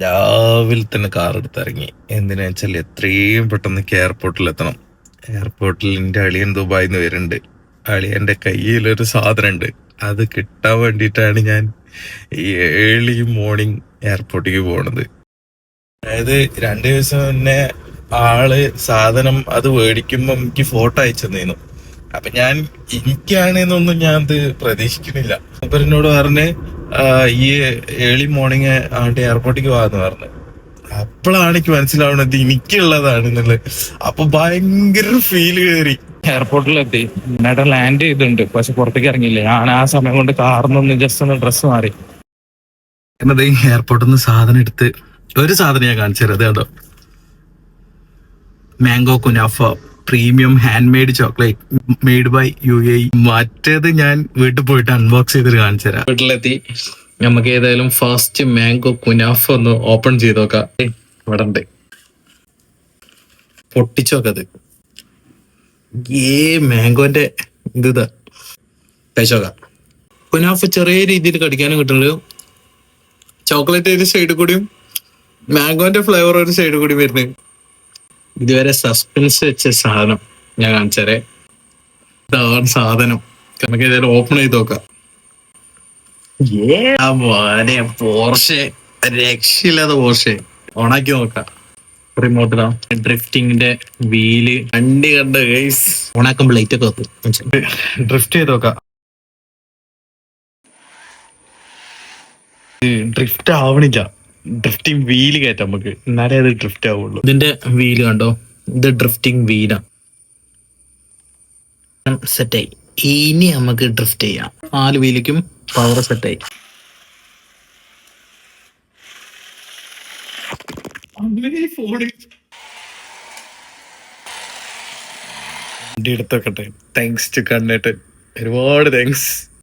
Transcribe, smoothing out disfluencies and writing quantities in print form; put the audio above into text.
രാവിലെ തന്നെ കാർ എടുത്തിറങ്ങി. എന്തിനാ വെച്ചാൽ എത്രയും പെട്ടെന്ന് എയർപോർട്ടിൽ എത്തണം. എയർപോർട്ടിൽ എന്റെ അളിയൻ ദുബായിൽ നിന്ന് വരുന്നുണ്ട്. അളിയന്റെ കയ്യിലൊരു സാധനം ഉണ്ട്. അത് കിട്ടാൻ വേണ്ടിയിട്ടാണ് ഞാൻ ഈ ഏർലി മോർണിംഗ് എയർപോർട്ടിലേക്ക് പോണത്. അതായത് 2 ദിവസം മുന്നേ ആള് സാധനം അത് മേടിക്കുമ്പോ എനിക്ക് ഫോട്ടോ അയച്ചു തന്നിരുന്നു. അപ്പൊ ഞാൻ എനിക്കാണെന്നൊന്നും ഞാൻ ഇത് പ്രതീക്ഷിക്കുന്നില്ല. അപ്പൊ എന്നോട് പറഞ്ഞ് ഈ ഏർലി മോർണിംഗ് ആണ്ട് എയർപോർട്ടിലേക്ക് പോകാന്ന് പറഞ്ഞു. അപ്പോഴാണ് എനിക്ക് മനസ്സിലാവുന്നത് എനിക്കുള്ളതാണെന്നുള്ളത്. അപ്പൊ ഭയങ്കര ഫീല് കയറി. എയർപോർട്ടിലെത്തി. എന്നിട്ട് ലാൻഡ് ചെയ്തിട്ടുണ്ട്, പക്ഷെ പുറത്തേക്ക് ഇറങ്ങിയില്ല. ഞാൻ ആ സമയം കൊണ്ട് കാറിനൊന്ന് ജസ്റ്റ് ഒന്ന് ഡ്രസ്സ് മാറി. എന്നത് എയർപോർട്ടിൽ നിന്ന് സാധനം എടുത്ത് ഒരു സാധനം ഞാൻ കാണിച്ചു തരാം. കേട്ടോ, mango kunafa premium handmade chocolate made by UAE. മറ്റേത് ഞാൻ വീട്ടിൽ പോയിട്ട് അൺബോക്സ് ചെയ്തിട്ട് കാണിച്ചു തരാം. വീട്ടിലെത്തി. നമുക്ക് ഏതായാലും ഫസ്റ്റ് മാംഗോ കുനാഫ ഒന്ന് ഓപ്പൺ ചെയ്ത് നോക്കാം. ഇവിടെ ഉണ്ട്, പൊട്ടിച്ചോക്കത്. മാംഗോന്റെ ഇതാ കഴിച്ചോക്കാം. കുനാഫ ചെറിയ രീതിയിൽ കടിക്കാനും കിട്ടുന്നുണ്ട്. ചോക്ലേറ്റ് ഒരു സൈഡ് കൂടിയും മാംഗോന്റെ ഫ്ലേവർ ഒരു സൈഡ് കൂടി വരുന്നത്. ഇതുവരെ സസ്പെൻസ് വെച്ച സാധനം ഞാൻ കാണിച്ചേരെ. ഇതാണ് സാധനം. നമുക്ക് ഏതായാലും ഓപ്പൺ ചെയ്ത് നോക്കാം. പോർഷെ രക്ഷയില്ലാതെ പോർഷെ ഓണാക്കി നോക്കാം. റിമോട്ടിലാ ഡ്രിഫ്റ്റിങ്ങിന്റെ വീല് വണ്ടി കണ്ട ഗൈസ്. ഓണാക്കുമ്പോൾ ലൈറ്റ് ഒക്കെ വെക്കും. ഡ്രിഫ്റ്റ് ചെയ്ത് നോക്കാം. ഡ്രിഫ്റ്റ് ആവണില്ല. ഡ്രിഫ്റ്റിംഗ് വീല് കയറ്റാം നമുക്ക്, എന്നാലേ അത് ഡ്രിഫ്റ്റ് ആവുള്ളൂ. ഇതിന്റെ വീല് കണ്ടോ, ഇത് ഡ്രിഫ്റ്റിംഗ് വീലാണ്. സെറ്റായി. ഇനി നമുക്ക് ഡ്രിഫ്റ്റ് ചെയ്യാം. 4 വീലിക്കും പവർ സെറ്റായി. വണ്ടി എടുത്തോക്കട്ടെ. താങ്ക്സ് ടു കണ്ണേട്ട്, ഒരുപാട് താങ്ക്സ്.